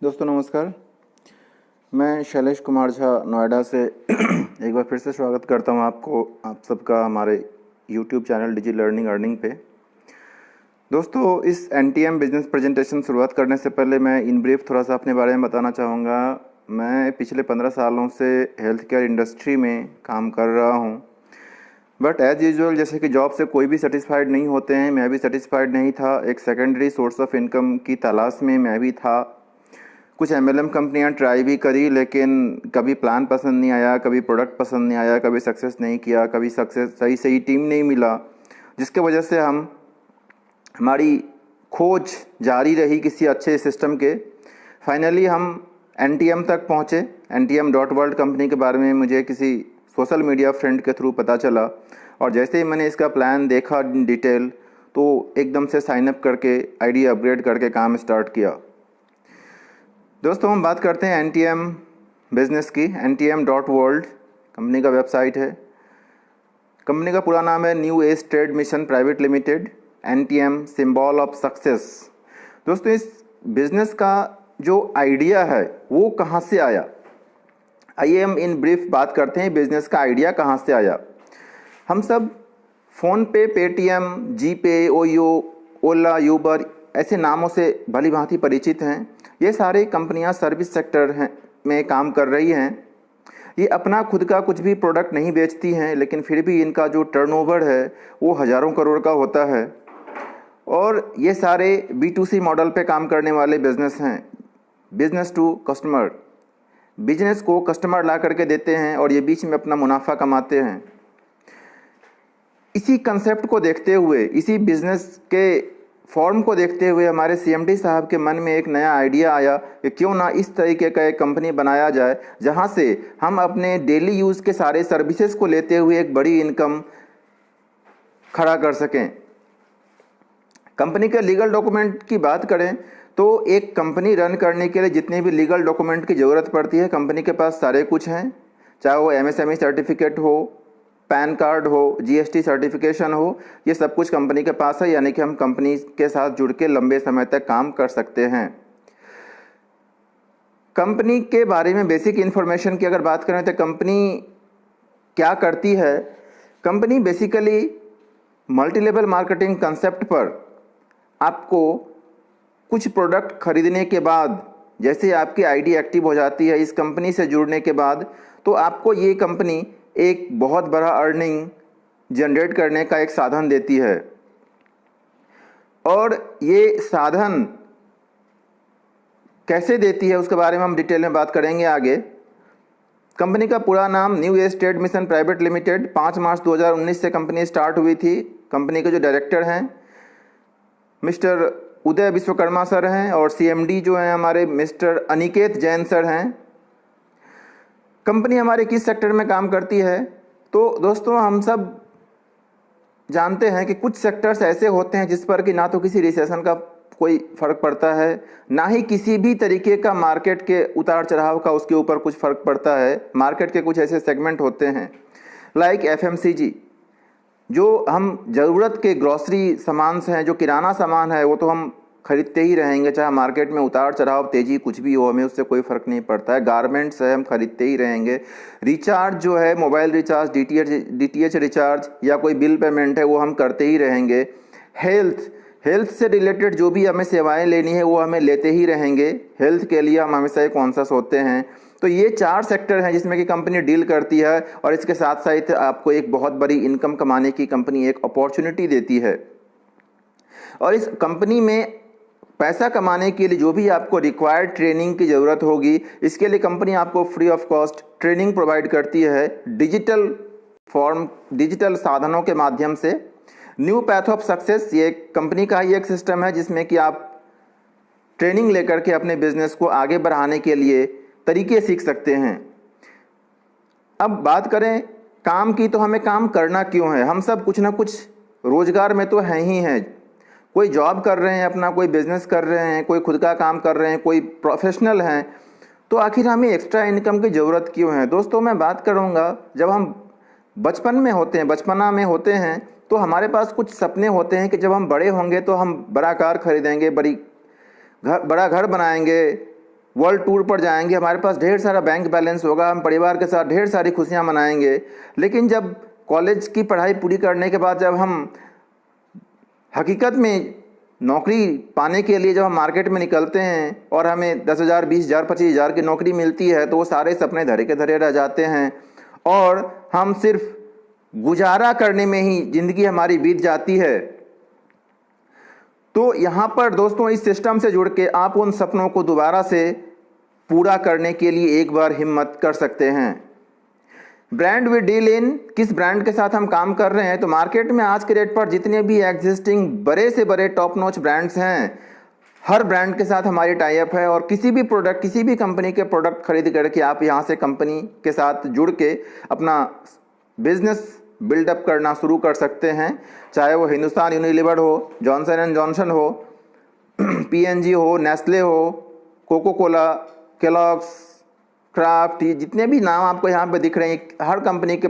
दोस्तों नमस्कार। मैं शैलेश कुमार झा नोएडा से एक बार फिर से स्वागत करता हूं आप सबका हमारे YouTube चैनल डिजी लर्निंग अर्निंग पे। दोस्तों इस NTM बिजनेस प्रेजेंटेशन शुरुआत करने से पहले मैं इन ब्रीफ थोड़ा सा अपने बारे में बताना चाहूँगा। मैं पिछले 15 सालों से हेल्थ केयर इंडस्ट्री में काम कर रहा हूँ, बट एज़ यूजुअल जैसे कि जॉब से कोई भी सेटिस्फाइड नहीं होते हैं, मैं भी सेटिस्फाइड नहीं था। एक सेकेंडरी सोर्स ऑफ इनकम की तलाश में मैं भी था। कुछ MLM कंपनियां ट्राई भी करी, लेकिन कभी प्लान पसंद नहीं आया, कभी प्रोडक्ट पसंद नहीं आया, कभी सक्सेस नहीं किया, कभी सक्सेस सही टीम नहीं मिला, जिसके वजह से हमारी खोज जारी रही किसी अच्छे सिस्टम के। फाइनली हम NTM तक पहुँचे। NTM.World कंपनी के बारे में मुझे किसी सोशल मीडिया फ्रेंड के थ्रू पता चला, और जैसे ही मैंने इसका प्लान देखा इन डिटेल, तो एकदम से साइनअप करके ID अपग्रेड करके काम स्टार्ट किया। दोस्तों हम बात करते हैं NTM बिजनेस की। NTM.World कंपनी का वेबसाइट है। कंपनी का पूरा नाम है new age trade mission private limited, NTM symbol of success. दोस्तों इस बिजनेस का जो आइडिया है वो कहाँ से आया, आइए हम इन ब्रीफ बात करते हैं बिजनेस का आइडिया कहाँ से आया। हम सब फ़ोन पे, पेटीएम, जीपे, ओयो, ओला, यूबर ऐसे नामों से भली भांति परिचित हैं। ये सारी कंपनियां सर्विस सेक्टर में काम कर रही हैं। ये अपना खुद का कुछ भी प्रोडक्ट नहीं बेचती हैं, लेकिन फिर भी इनका जो टर्नओवर है वो हज़ारों करोड़ का होता है। और ये सारे B2C मॉडल पे काम करने वाले बिजनेस हैं। बिजनेस टू कस्टमर, बिजनेस को कस्टमर ला करके देते हैं और ये बीच में अपना मुनाफा कमाते हैं। इसी कंसेप्ट को देखते हुए, इसी बिजनेस के फॉर्म को देखते हुए हमारे CMD साहब के मन में एक नया आइडिया आया कि क्यों ना इस तरीके का एक कंपनी बनाया जाए, जहां से हम अपने डेली यूज़ के सारे सर्विसेज को लेते हुए एक बड़ी इनकम खड़ा कर सकें। कंपनी के लीगल डॉक्यूमेंट की बात करें तो एक कंपनी रन करने के लिए जितने भी लीगल डॉक्यूमेंट की ज़रूरत पड़ती है, कंपनी के पास सारे कुछ हैं। चाहे वो MSME सर्टिफिकेट हो, पैन कार्ड हो, GST सर्टिफिकेशन हो, ये सब कुछ कंपनी के पास है। यानी कि हम कंपनी के साथ जुड़ के लंबे समय तक काम कर सकते हैं। कंपनी के बारे में बेसिक इन्फॉर्मेशन की अगर बात करें तो कंपनी क्या करती है। Company basically multi level marketing concept पर आपको कुछ प्रोडक्ट खरीदने के बाद, जैसे आपकी ID एक्टिव हो जाती है इस कंपनी से जुड़ने के बाद, तो आपको ये कंपनी एक बहुत बड़ा अर्निंग जनरेट करने का एक साधन देती है। और ये साधन कैसे देती है उसके बारे में हम डिटेल में बात करेंगे आगे। कंपनी का पूरा नाम new age trade mission private limited, 5 मार्च 2019 से कंपनी स्टार्ट हुई थी। कंपनी के जो डायरेक्टर हैं मिस्टर उदय विश्वकर्मा सर हैं, और CMD जो हैं हमारे मिस्टर अनिकेत जैन सर हैं। कंपनी हमारे किस सेक्टर में काम करती है, तो दोस्तों हम सब जानते हैं कि कुछ सेक्टर्स ऐसे होते हैं जिस पर कि ना तो किसी रिसेशन का कोई फ़र्क पड़ता है, ना ही किसी भी तरीके का मार्केट के उतार चढ़ाव का उसके ऊपर कुछ फ़र्क पड़ता है। मार्केट के कुछ ऐसे सेगमेंट होते हैं लाइक FMCG, जो हम ज़रूरत के ग्रॉसरी सामान हैं, जो किराना सामान है, वो तो हम खरीदते ही रहेंगे, चाहे मार्केट में उतार चढ़ाव तेज़ी कुछ भी हो, हमें उससे कोई फ़र्क नहीं पड़ता है। गारमेंट्स है, हम खरीदते ही रहेंगे। रिचार्ज जो है, मोबाइल रिचार्ज, DTH रिचार्ज या कोई बिल पेमेंट है, वो हम करते ही रहेंगे। हेल्थ से रिलेटेड जो भी हमें सेवाएं लेनी है वो हमें लेते ही रहेंगे। हेल्थ के लिए हम हमेशा कॉन्शियस होते हैं। तो ये 4 सेक्टर हैं जिसमें कि कंपनी डील करती है, और इसके साथ साथ आपको एक बहुत बड़ी इनकम कमाने की कंपनी एक अपॉर्चुनिटी देती है। और इस कंपनी में पैसा कमाने के लिए जो भी आपको रिक्वायर्ड ट्रेनिंग की ज़रूरत होगी, इसके लिए कंपनी आपको free of cost training provide करती है डिजिटल साधनों के माध्यम से। न्यू पैथ ऑफ सक्सेस ये कंपनी का ही एक सिस्टम है जिसमें कि आप ट्रेनिंग लेकर के अपने बिजनेस को आगे बढ़ाने के लिए तरीके सीख सकते हैं। अब बात करें काम की, तो हमें काम करना क्यों है। हम सब कुछ ना कुछ रोजगार में तो हैं ही हैं। कोई जॉब कर रहे हैं अपना, कोई बिजनेस कर रहे हैं, कोई खुद का काम कर रहे हैं, कोई प्रोफेशनल हैं, तो आखिर हमें एक्स्ट्रा इनकम की ज़रूरत क्यों है। दोस्तों मैं बात करूँगा, जब हम बचपना में होते हैं तो हमारे पास कुछ सपने होते हैं कि जब हम बड़े होंगे तो हम बड़ा कार खरीदेंगे, बड़ा घर बनाएंगे, वर्ल्ड टूर पर जाएंगे, हमारे पास ढेर सारा बैंक बैलेंस होगा, हम परिवार के साथ ढेर सारी खुशियां मनाएंगे। लेकिन जब कॉलेज की पढ़ाई पूरी करने के बाद जब हम हकीकत में नौकरी पाने के लिए जब हम मार्केट में निकलते हैं और हमें 10,000, 20,000, 25,000 की नौकरी मिलती है, तो वो सारे सपने धरे के धरे रह जाते हैं और हम सिर्फ गुजारा करने में ही ज़िंदगी हमारी बीत जाती है। तो यहाँ पर दोस्तों इस सिस्टम से जुड़ के आप उन सपनों को दोबारा से पूरा करने के लिए एक बार हिम्मत कर सकते हैं। ब्रांड वी डील इन, किस ब्रांड के साथ हम काम कर रहे हैं? तो मार्केट में आज के रेट पर जितने भी एग्जिस्टिंग बड़े से बड़े टॉप नॉच ब्रांड्स हैं, हर ब्रांड के साथ हमारी टाई अप है और किसी भी प्रोडक्ट, किसी भी कंपनी के प्रोडक्ट खरीद करके आप यहाँ से कंपनी के साथ जुड़ के अपना बिजनेस बिल्डअप करना शुरू कर सकते हैं। चाहे वो हिंदुस्तान यूनिलीवर हो, जॉनसन एंड जॉनसन हो, पीएनजी हो, नेस्ले हो, कोको कोला, केलॉग्स, क्राफ्ट, जितने भी नाम आपको यहाँ पे दिख रहे हैं, हर कंपनी के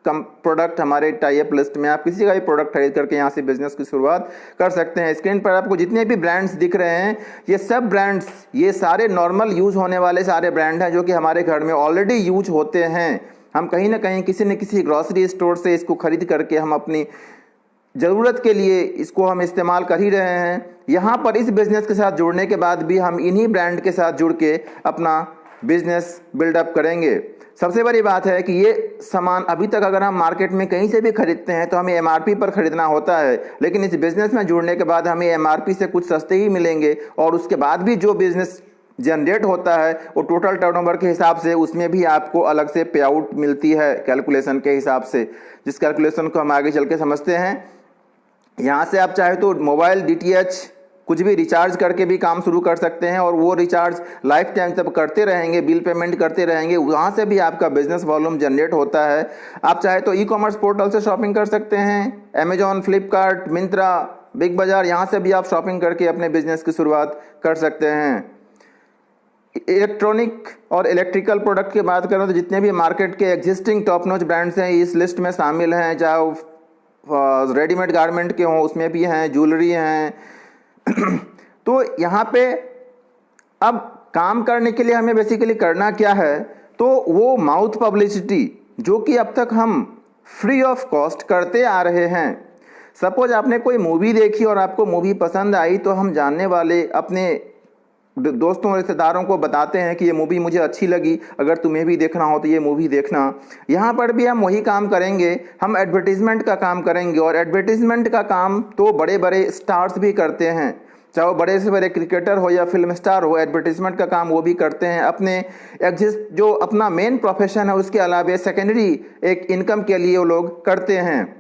प्रोडक्ट हमारे टाई अप लिस्ट में। आप किसी का भी प्रोडक्ट खरीद करके यहाँ से बिजनेस की शुरुआत कर सकते हैं। स्क्रीन पर आपको जितने भी ब्रांड्स दिख रहे हैं, ये सब ब्रांड्स, ये सारे नॉर्मल यूज होने वाले सारे ब्रांड हैं जो कि हमारे घर में ऑलरेडी यूज होते हैं। हम कहीं ना कहीं किसी न किसी ग्रॉसरी स्टोर से इसको खरीद करके हम अपनी ज़रूरत के लिए इसको हम इस्तेमाल कर ही रहे हैं। यहाँ पर इस बिज़नेस के साथ जुड़ने के बाद भी हम इन्हीं ब्रांड के साथ जुड़ के अपना बिज़नेस बिल्डअप करेंगे। सबसे बड़ी बात है कि ये सामान अभी तक अगर हम मार्केट में कहीं से भी खरीदते हैं तो हमें एमआरपी पर खरीदना होता है, लेकिन इस बिज़नेस में जुड़ने के बाद हमें एमआरपी से कुछ सस्ते ही मिलेंगे और उसके बाद भी जो बिज़नेस जनरेट होता है वो टोटल टर्नओवर के हिसाब से उसमें भी आपको अलग से पे आउट मिलती है कैलकुलेशन के हिसाब से, जिस कैलकुलेशन को हम आगे चल के समझते हैं। यहाँ से आप चाहे तो मोबाइल डीटीएच कुछ भी रिचार्ज करके भी काम शुरू कर सकते हैं और वो रिचार्ज लाइफ टाइम तक करते रहेंगे, बिल पेमेंट करते रहेंगे, वहाँ से भी आपका बिजनेस वॉल्यूम जनरेट होता है। आप चाहे तो ई कॉमर्स पोर्टल से शॉपिंग कर सकते हैं, अमेजॉन, फ्लिपकार्ट, मिंत्रा, बिग बाजार, यहाँ से भी आप शॉपिंग करके अपने बिजनेस की शुरुआत कर सकते हैं। इलेक्ट्रॉनिक और इलेक्ट्रिकल प्रोडक्ट की बात करें तो जितने भी मार्केट के एग्जिस्टिंग टॉप नॉच ब्रांड्स हैं इस लिस्ट में शामिल हैं, चाहे रेडीमेड गारमेंट के हों उसमें भी हैं, ज्वेलरी हैं। तो यहाँ पे अब काम करने के लिए हमें बेसिकली करना क्या है, तो वो माउथ पब्लिसिटी जो कि अब तक हम फ्री ऑफ कॉस्ट करते आ रहे हैं। सपोज आपने कोई मूवी देखी और आपको मूवी पसंद आई तो हम जानने वाले अपने दोस्तों रिश्तेदारों को बताते हैं कि ये मूवी मुझे अच्छी लगी, अगर तुम्हें भी देखना हो तो ये मूवी देखना। यहाँ पर भी हम वही काम करेंगे, हम एडवर्टीजमेंट का काम करेंगे और एडवर्टीजमेंट का काम तो बड़े बड़े स्टार्स भी करते हैं, चाहे वो बड़े से बड़े क्रिकेटर हो या फिल्म स्टार हो, एडवर्टीजमेंट का काम वो भी करते हैं। अपने जो अपना मेन प्रोफेशन है उसके अलावा सेकेंडरी एक इनकम के लिए वो लोग करते हैं।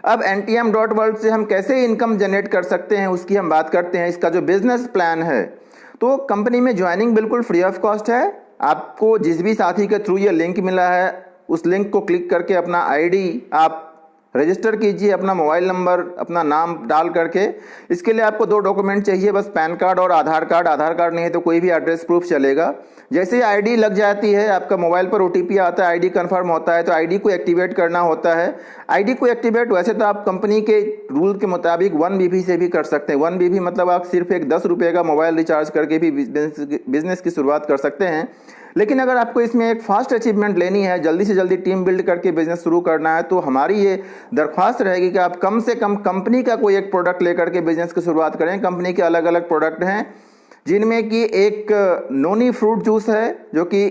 अब ntm.world से हम कैसे इनकम जनरेट कर सकते हैं उसकी हम बात करते हैं। इसका जो बिजनेस प्लान है, तो कंपनी में ज्वाइनिंग बिल्कुल फ्री ऑफ कॉस्ट है। आपको जिस भी साथी के थ्रू ये लिंक मिला है उस लिंक को क्लिक करके अपना आईडी आप रजिस्टर कीजिए, अपना मोबाइल नंबर, अपना नाम डाल करके। इसके लिए आपको 2 डॉक्यूमेंट चाहिए बस, पैन कार्ड और आधार कार्ड। आधार कार्ड नहीं है तो कोई भी एड्रेस प्रूफ चलेगा। जैसे ही आईडी लग जाती है, आपका मोबाइल पर ओटीपी आता है, आईडी कंफर्म होता है, तो आईडी को एक्टिवेट करना होता है। आईडी को एक्टिवेट वैसे तो आप कंपनी के रूल के मुताबिक 1 BB से भी कर सकते हैं। 1 BB मतलब आप सिर्फ एक 10 रुपये का मोबाइल रिचार्ज करके भी बिजनेस की शुरुआत कर सकते हैं। लेकिन अगर आपको इसमें एक फास्ट अचीवमेंट लेनी है, जल्दी से जल्दी टीम बिल्ड करके बिजनेस शुरू करना है, तो हमारी ये दरख्वास्त रहेगी कि आप कम से कम कंपनी का कोई एक प्रोडक्ट लेकर के बिजनेस की शुरुआत करें। कंपनी के अलग अलग प्रोडक्ट हैं जिनमें कि एक नोनी फ्रूट जूस है जो कि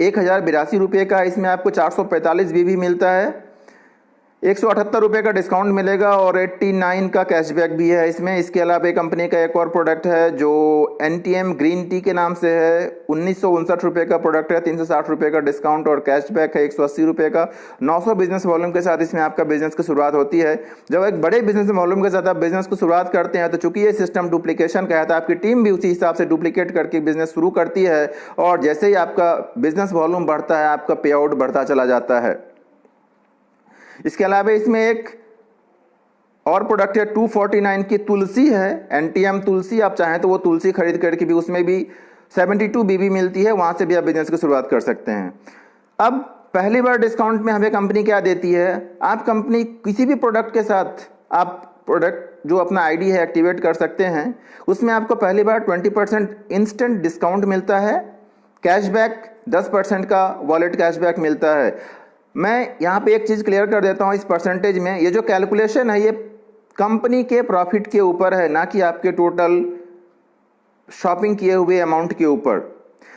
1082 रुपये का है। इसमें आपको 445 BB मिलता है, 178 रुपये का डिस्काउंट मिलेगा और 89 का कैशबैक भी है इसमें। इसके अलावा कंपनी का एक और प्रोडक्ट है जो NTM ग्रीन टी के नाम से है, 1959 रुपये का प्रोडक्ट है, 360 रुपये का डिस्काउंट और कैशबैक है 180 रुपये का। 900 बिजनेस वॉल्यूम के साथ इसमें आपका बिजनेस की शुरुआत होती है। जब एक बड़े बिजनेस वॉल्यूम के साथ आप बिजनेस को शुरुआत करते हैं तो चूंकि ये सिस्टम डुप्लीकेशन का है तो आपकी टीम भी उसी हिसाब से डुप्लीकेट करके बिजनेस शुरू करती है और जैसे ही आपका बिजनेस वॉल्यूम बढ़ता है आपका पे आउट बढ़ता चला जाता है। इसके अलावा इसमें एक और प्रोडक्ट है 249 की तुलसी है, NTM तुलसी। आप चाहें तो वो तुलसी खरीद करके भी उसमें भी 72 BB मिलती है, वहां से भी आप बिजनेस की शुरुआत कर सकते हैं। अब पहली बार डिस्काउंट में हमें कंपनी क्या देती है, आप कंपनी किसी भी प्रोडक्ट के साथ आप प्रोडक्ट जो अपना आईडी है एक्टिवेट कर सकते हैं। उसमें आपको पहली बार 20% इंस्टेंट डिस्काउंट मिलता है, कैशबैक 10% का वॉलेट कैशबैक मिलता है। मैं यहाँ पे एक चीज़ क्लियर कर देता हूँ, इस परसेंटेज में ये जो कैलकुलेशन है ये कंपनी के प्रॉफिट के ऊपर है, ना कि आपके टोटल शॉपिंग किए हुए अमाउंट के ऊपर।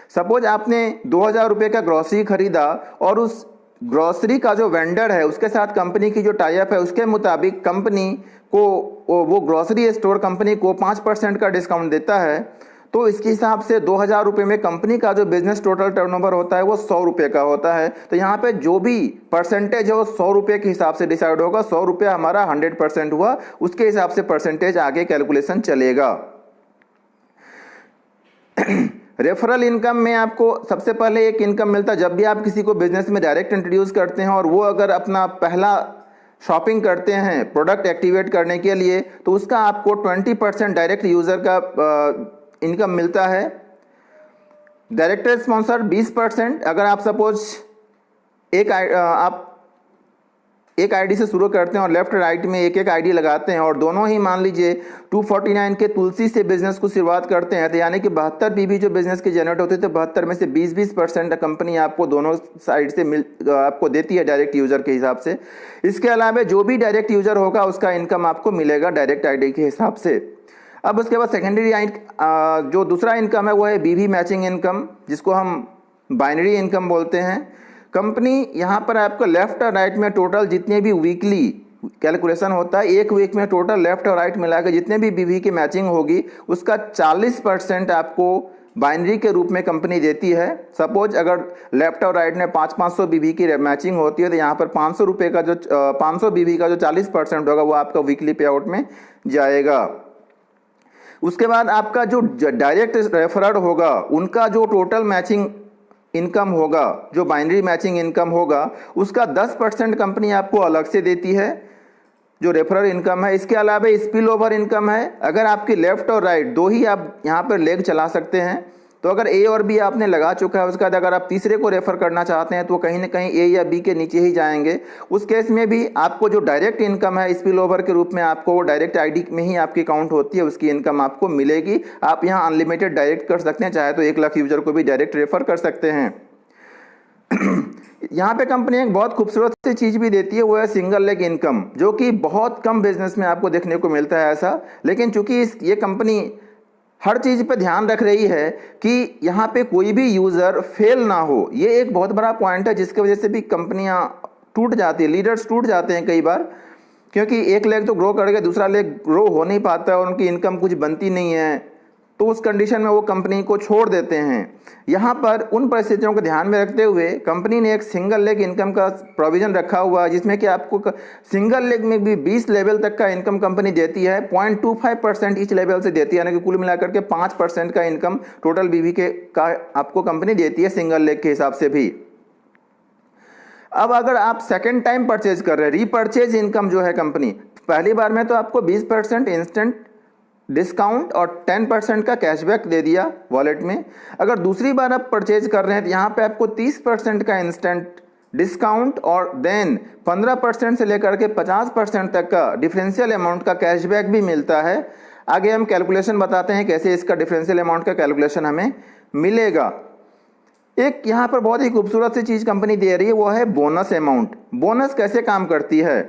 सपोज आपने 2000 रुपये का ग्रॉसरी खरीदा और उस ग्रॉसरी का जो वेंडर है उसके साथ कंपनी की जो टाई अप है उसके मुताबिक कंपनी को वो ग्रॉसरी स्टोर कंपनी को 5% का डिस्काउंट देता है, तो इसके हिसाब से 2000 रुपये में कंपनी का जो बिजनेस टोटल टर्नओवर होता है वो 100 रुपये का होता है। तो यहाँ पे जो भी परसेंटेज है वो 100 रुपये के हिसाब से डिसाइड होगा। 100 रुपये हमारा 100% हुआ, उसके हिसाब से परसेंटेज आगे कैलकुलेशन चलेगा। रेफरल इनकम में आपको सबसे पहले एक इनकम मिलता है जब भी आप किसी को बिजनेस में डायरेक्ट इंट्रोड्यूस करते हैं और वो अगर अपना पहला शॉपिंग करते हैं प्रोडक्ट एक्टिवेट करने के लिए, तो उसका आपको 20% डायरेक्ट यूज़र का इनकम मिलता है। Direct sponsor 20%। अगर आप सपोज आप एक आईडी से शुरू करते हैं और लेफ्ट राइट में एक एक आईडी लगाते हैं और दोनों ही मान लीजिए 249 के तुलसी से बिजनेस को शुरुआत करते हैं, तो यानी कि 72 पीवी जो बिजनेस की जनरेट होते थे 72 में से 20% कंपनी आपको दोनों साइड से आपको देती है डायरेक्ट यूजर के हिसाब से। इसके अलावा जो भी डायरेक्ट यूजर होगा उसका इनकम आपको मिलेगा डायरेक्ट आईडी के हिसाब से। अब उसके बाद सेकेंडरी जो दूसरा इनकम है वो है बीवी मैचिंग इनकम, जिसको हम बाइनरी इनकम बोलते हैं। कंपनी यहाँ पर आपको लेफ्ट और राइट में टोटल जितने भी वीकली कैलकुलेशन होता है, एक वीक में टोटल लेफ्ट और राइट मिलाकर जितने भी बीवी की मैचिंग होगी उसका 40% आपको बाइनरी के रूप में कंपनी देती है। सपोज अगर लेफ्ट और राइट में 500 बीवी की मैचिंग होती है तो यहाँ पर 500 रुपये का जो 500 बीवी का जो 40% होगा वो आपका वीकली पे आउट में जाएगा। उसके बाद आपका जो डायरेक्ट रेफरर होगा उनका जो टोटल मैचिंग इनकम होगा, जो बाइनरी मैचिंग इनकम होगा, उसका 10% कंपनी आपको अलग से देती है जो रेफरल इनकम है। इसके अलावा स्पिल ओवर इनकम है। अगर आपकी लेफ्ट और राइट दो ही आप यहाँ पर लेग चला सकते हैं, तो अगर ए और बी आपने लगा चुका है उसके बाद अगर आप तीसरे को रेफर करना चाहते हैं तो कहीं ना कहीं ए या बी के नीचे ही जाएंगे। उस केस में भी आपको जो डायरेक्ट इनकम है स्पिल ओवर के रूप में आपको वो डायरेक्ट आईडी में ही आपकी काउंट होती है, उसकी इनकम आपको मिलेगी। आप यहाँ अनलिमिटेड डायरेक्ट कर सकते हैं, चाहे तो 1 लाख यूजर को भी डायरेक्ट रेफर कर सकते हैं। यहाँ पे कंपनी एक बहुत खूबसूरत सी चीज भी देती है, वो है सिंगल लेग इनकम, जो कि बहुत कम बिजनेस में आपको देखने को मिलता है ऐसा। लेकिन चूंकि ये कंपनी हर चीज पे ध्यान रख रही है कि यहाँ पे कोई भी यूजर फेल ना हो, ये एक बहुत बड़ा पॉइंट है जिसकी वजह से भी कंपनियां टूट जाती है, लीडर्स टूट जाते हैं कई बार, क्योंकि एक लेग तो ग्रो करके दूसरा लेग ग्रो हो नहीं पाता है और उनकी इनकम कुछ बनती नहीं है, तो उस कंडीशन में वो कंपनी को छोड़ देते हैं। यहाँ पर उन परिस्थितियों को ध्यान में रखते हुए कंपनी ने एक सिंगल लेग इनकम का प्रोविजन रखा हुआ है, जिसमें कि आपको सिंगल लेग में भी 20 लेवल तक का इनकम कंपनी देती है। 0.25% ईच लेवल से देती है, यानी कि कुल मिलाकर के 5% का इनकम टोटल बीवी का आपको कंपनी देती है सिंगल लेग के हिसाब से भी। अब अगर आप सेकेंड टाइम परचेज कर रहे हैं, रीपरचेज इनकम जो है कंपनी, पहली बार में तो आपको 20% इंस्टेंट डिस्काउंट और 10% का कैशबैक दे दिया वॉलेट में। अगर दूसरी बार आप परचेज कर रहे हैं तो यहाँ पे आपको 30% का इंस्टेंट डिस्काउंट और देन 15% से लेकर के 50% तक का डिफरेंशियल अमाउंट का कैशबैक भी मिलता है। आगे हम कैलकुलेशन बताते हैं कैसे इसका डिफरेंशियल अमाउंट का कैलकुलेशन हमें मिलेगा। एक यहाँ पर बहुत ही खूबसूरत सी चीज़ कंपनी दे रही है, वो है बोनस अमाउंट। बोनस कैसे काम करती है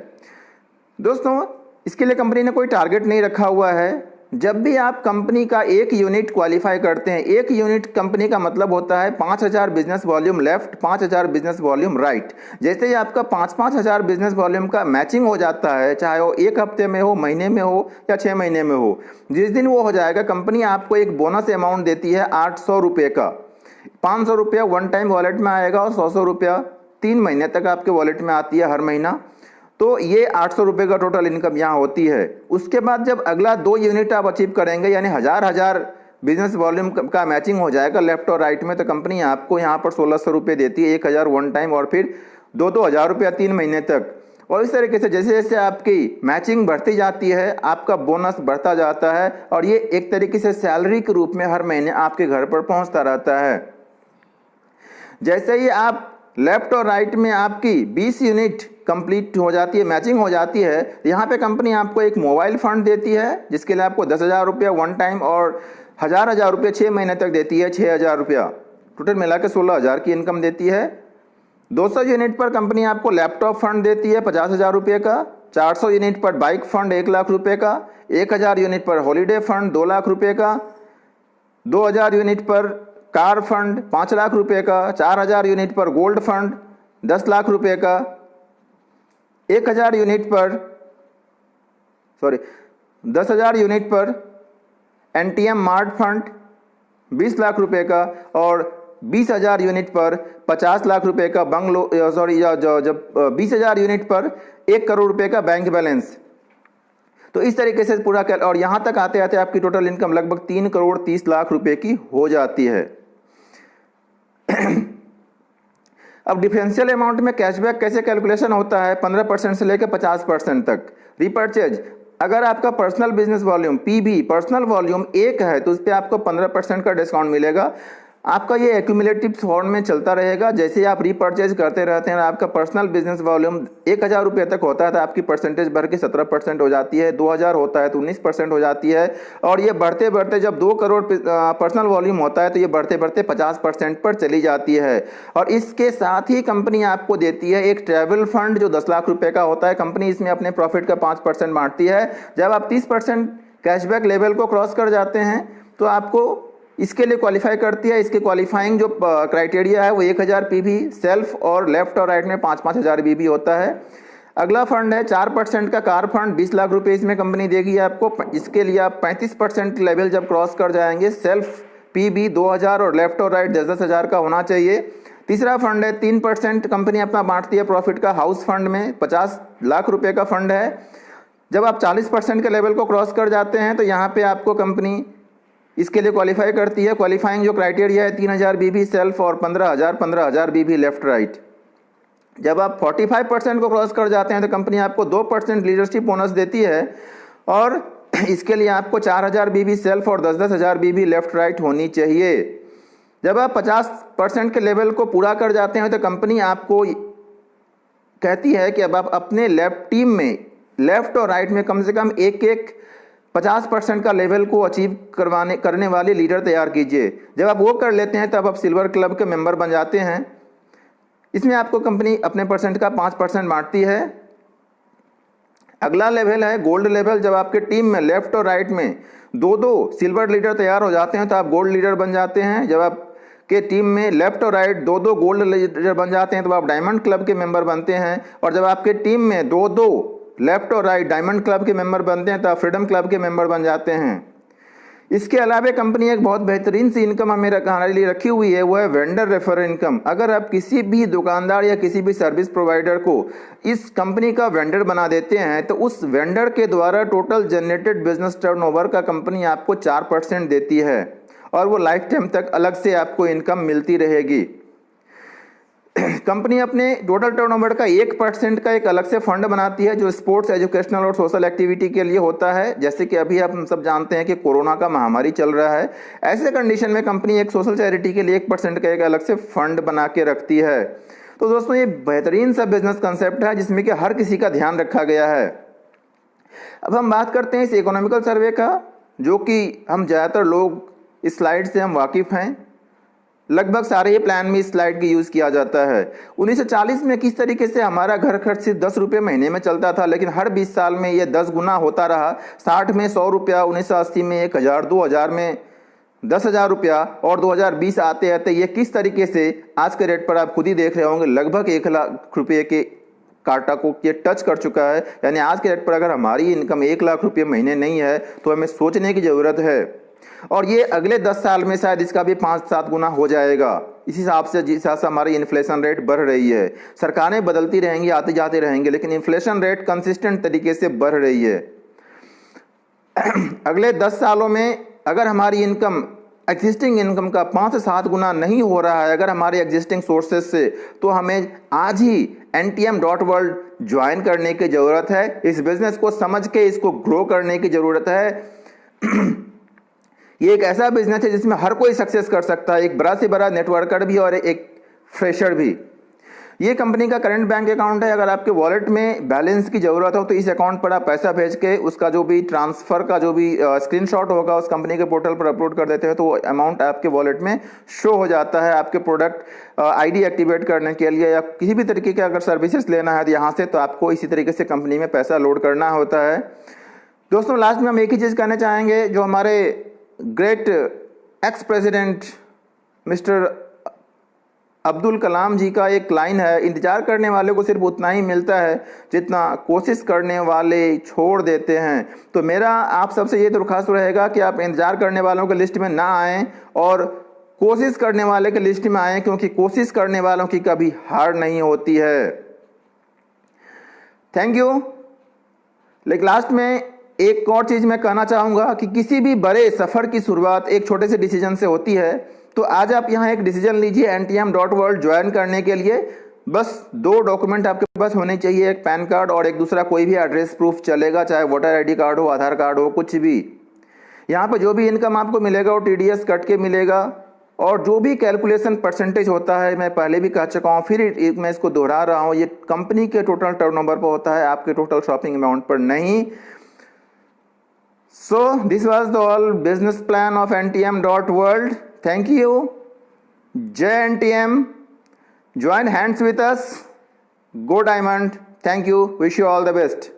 दोस्तों, इसके लिए कंपनी ने कोई टारगेट नहीं रखा हुआ है। जब भी आप कंपनी का 1 यूनिट क्वालिफाई करते हैं, 1 यूनिट कंपनी का मतलब होता है 5000 business volume left, 5000 business volume right. जैसे ही आपका 5-5 हजार बिजनेस वॉल्यूम का मैचिंग हो जाता है, चाहे वो 1 हफ्ते में हो, महीने में हो या 6 महीने में हो, जिस दिन वो हो जाएगा कंपनी आपको एक बोनस अमाउंट देती है 800 रुपये का। 500 रुपया वन टाइम वॉलेट में आएगा और 100 रुपया 3 महीने तक आपके वॉलेट में आती है हर महीना। तो ये 800 रुपये का टोटल इनकम यहाँ होती है। उसके बाद जब अगला 2 यूनिट आप अचीव करेंगे, यानी हजार बिजनेस वॉल्यूम का मैचिंग हो जाएगा लेफ्ट और राइट में, तो कंपनी आपको यहाँ पर 1600 रुपये देती है, 1000 वन टाइम और फिर 2-2 हज़ार रुपया 3 महीने तक। और इस तरीके से जैसे जैसे आपकी मैचिंग बढ़ती जाती है आपका बोनस बढ़ता जाता है और ये एक तरीके से सैलरी के रूप में हर महीने आपके घर पर पहुँचता रहता है। जैसे ही आप लेफ्ट और राइट में आपकी 20 यूनिट कंप्लीट हो जाती है, मैचिंग हो जाती है, यहाँ पे कंपनी आपको एक मोबाइल फंड देती है जिसके लिए आपको 10,000 रुपया वन टाइम और 1,000 रुपये 6 महीने तक देती है, 6,000 रुपया, टोटल मिला के 16,000 की इनकम देती है। 200 यूनिट पर कंपनी आपको लैपटॉप फंड देती है 50,000 रुपये का, 400 यूनिट पर बाइक फंड 1 लाख रुपये का, 1,000 यूनिट पर हॉलीडे फंड 2 लाख रुपये का, 2,000 यूनिट पर कार फंड 5 लाख रुपये का, 4,000 यूनिट पर गोल्ड फंड 10 लाख रुपये का, 10,000 यूनिट पर एनटीएम मार्ट फंड 20 लाख रुपये का और 20,000 यूनिट पर 50 लाख रुपये का जब 20,000 यूनिट पर 1 करोड़ रुपये का बैंक बैलेंस। तो इस तरीके से पूरा और यहाँ तक आते आते आपकी टोटल इनकम लगभग 3 करोड़ 30 लाख रुपये की हो जाती है। अब डिफरेंशियल अमाउंट में कैशबैक कैसे कैलकुलेशन होता है, 15% से लेकर 50% तक। रिपर्चेज, अगर आपका personal business volume PB personal volume 1 है तो उस पर आपको 15% का डिस्काउंट मिलेगा। आपका ये एक्यूमुलेटिव फॉर्म में चलता रहेगा, जैसे आप रीपर्चेज करते रहते हैं, आपका पर्सनल बिजनेस वॉल्यूम 1,000 रुपये तक होता है तो आपकी परसेंटेज बढ़ के 17% हो जाती है, 2,000 होता है तो 19% हो जाती है, और ये बढ़ते बढ़ते जब 2 करोड़ पर्सनल वॉल्यूम होता है तो ये बढ़ते बढ़ते 50% पर चली जाती है। और इसके साथ ही कंपनी आपको देती है एक ट्रैवल फंड जो 10 लाख रुपये का होता है। कंपनी इसमें अपने प्रॉफिट का 5% बांटती है। जब आप 30% कैशबैक लेवल को क्रॉस कर जाते हैं तो आपको इसके लिए क्वालिफाई करती है। इसके क्वालिफाइंग जो क्राइटेरिया है वो 1,000 पीवी सेल्फ और लेफ्ट और राइट में 5-5 हज़ार बीबी होता है। अगला फंड है 4% का कार फंड, 20 लाख रुपए इसमें कंपनी देगी आपको। इसके लिए आप 35% लेवल जब क्रॉस कर जाएंगे, सेल्फ पीबी 2,000 और लेफ्ट और राइट 10-10 हज़ार का होना चाहिए। तीसरा फंड है 3% कंपनी अपना बांटती है प्रॉफिट का, हाउस फंड में 50 लाख रुपये का फंड है। जब आप 40% के लेवल को क्रॉस कर जाते हैं तो यहाँ पे आपको कंपनी इसके लिए क्वालिफाई करती है। क्वालिफाइंग जो क्राइटेरिया है 3,000 बीबी सेल्फ और 15,000 बीबी लेफ्ट राइट। जब आप 45% को क्रॉस कर जाते हैं तो कंपनी आपको 2% लीडरशिप बोनस देती है और इसके लिए आपको 4,000 बीबी सेल्फ और 10-10 हज़ार बीबी लेफ्ट राइट होनी चाहिए। जब आप 50% के लेवल को पूरा कर जाते हैं तो कंपनी आपको कहती है कि अब आप अपने टीम में लेफ्ट और राइट में कम से कम एक 50% का लेवल को अचीव करने वाले लीडर तैयार कीजिए। जब आप वो कर लेते हैं तब आप सिल्वर क्लब के मेंबर बन जाते हैं। इसमें आपको कंपनी अपने परसेंट का 5% बांटती है। अगला लेवल है गोल्ड लेवल। जब आपके टीम में लेफ्ट और राइट में 2-2 सिल्वर लीडर तैयार हो जाते हैं तो आप गोल्ड लीडर बन जाते हैं। जब आपके टीम में लेफ्ट और राइट 2-2 गोल्ड लीडर बन जाते हैं तो आप डायमंड क्लब के मेंबर बनते हैं। और जब आपके टीम में 2-2 लेफ्ट और राइट डायमंड क्लब के मेंबर बनते हैं तो आप फ्रीडम क्लब के मेंबर बन जाते हैं। इसके अलावा कंपनी एक बहुत बेहतरीन सी इनकम हमारे लिए रखी हुई है, वो है वेंडर रेफर इनकम। अगर आप किसी भी दुकानदार या किसी भी सर्विस प्रोवाइडर को इस कंपनी का वेंडर बना देते हैं तो उस वेंडर के द्वारा टोटल जनरेटेड बिजनेस टर्नओवर का कंपनी आपको 4% देती है और वो लाइफ टाइम तक अलग से आपको इनकम मिलती रहेगी। कंपनी अपने टोटल टर्नओवर का 1% का एक अलग से फंड बनाती है जो स्पोर्ट्स, एजुकेशनल और सोशल एक्टिविटी के लिए होता है। जैसे कि अभी आप सब जानते हैं कि कोरोना का महामारी चल रहा है, ऐसे कंडीशन में कंपनी एक सोशल चैरिटी के लिए 1% का एक अलग से फंड बना के रखती है। तो दोस्तों ये बेहतरीन सा बिजनेस कंसेप्ट है जिसमें कि हर किसी का ध्यान रखा गया है। अब हम बात करते हैं इस इकोनॉमिकल सर्वे का, जो कि हम ज़्यादातर लोग इस स्लाइड से हम वाकिफ़ हैं। लगभग सारे ही प्लान में इस स्लाइड की यूज़ किया जाता है। 1940 में किस तरीके से हमारा घर खर्च सिर्फ 10 रुपये महीने में चलता था, लेकिन हर 20 साल में ये 10 गुना होता रहा। 60 में 100 रुपया, 1980 में 1,000, 2000 में 10,000 रुपया और 2020 आते आते ये किस तरीके से आज के रेट पर आप खुद ही देख रहे होंगे लगभग 1 लाख रुपये के कांटा को ये टच कर चुका है। यानी आज के रेट पर अगर हमारी इनकम 1 लाख रुपये महीने नहीं है तो हमें सोचने की ज़रूरत है। और ये अगले 10 साल में शायद इसका भी 5-7 गुना हो जाएगा। इस हिसाब से जिस हिसाब से हमारी इन्फ्लेशन रेट बढ़ रही है, सरकारें बदलती रहेंगी, आते जाते रहेंगे, लेकिन इन्फ्लेशन रेट कंसिस्टेंट तरीके से बढ़ रही है। अगले 10 सालों में अगर हमारी इनकम एग्जिस्टिंग इनकम का 5 से 7 गुना नहीं हो रहा है अगर हमारे एग्जिस्टिंग सोर्सेज से, तो हमें आज ही ntm.world ज्वाइन करने की ज़रूरत है। इस बिजनेस को समझ के इसको ग्रो करने की ज़रूरत है। ये एक ऐसा बिजनेस है जिसमें हर कोई सक्सेस कर सकता है, एक बड़ा से बड़ा नेटवर्कर भी और एक फ्रेशर भी। ये कंपनी का करंट बैंक अकाउंट है। अगर आपके वॉलेट में बैलेंस की ज़रूरत हो तो इस अकाउंट पर आप पैसा भेज के उसका जो भी ट्रांसफ़र का जो भी स्क्रीनशॉट होगा उस कंपनी के पोर्टल पर अपलोड कर देते हैं तो वो अमाउंट आपके वॉलेट में शो हो जाता है। आपके प्रोडक्ट आईडी एक्टिवेट करने के लिए या किसी भी तरीके के अगर सर्विसेज लेना है तो यहाँ से तो आपको इसी तरीके से कंपनी में पैसा लोड करना होता है। दोस्तों लास्ट में हम एक ही चीज़ कहना चाहेंगे, जो हमारे great ex president mister Abdul Kalam ji का एक लाइन है, इंतजार करने वाले को सिर्फ उतना ही मिलता है जितना कोशिश करने वाले छोड़ देते हैं। तो मेरा आप सबसे ये दरख्वास्त रहेगा कि आप इंतजार करने वालों के लिस्ट में ना आएँ और कोशिश करने वाले के लिस्ट में आएँ, क्योंकि कोशिश करने वालों की कभी हार नहीं होती है। Thank you. लेकिन लास्ट में एक और चीज़ मैं कहना चाहूँगा कि किसी भी बड़े सफ़र की शुरुआत एक छोटे से डिसीजन से होती है। तो आज आप यहाँ एक डिसीजन लीजिए ntm.world ज्वाइन करने के लिए। बस 2 डॉक्यूमेंट आपके पास होने चाहिए, एक पैन कार्ड और एक दूसरा कोई भी एड्रेस प्रूफ चलेगा, चाहे वोटर आईडी कार्ड हो, आधार कार्ड हो, कुछ भी। यहाँ पर जो भी इनकम आपको मिलेगा वो TDS कट के मिलेगा और जो भी कैलकुलेशन परसेंटेज होता है मैं पहले भी कह चुका हूँ, फिर मैं इसको दोहरा रहा हूँ, ये कंपनी के टोटल टर्नओवर पर होता है, आपके टोटल शॉपिंग अमाउंट पर नहीं। So this was the all business plan of ntm.world. Thank you. Jai NTM. Join hands with us. Go Diamond. Thank you. Wish you all the best.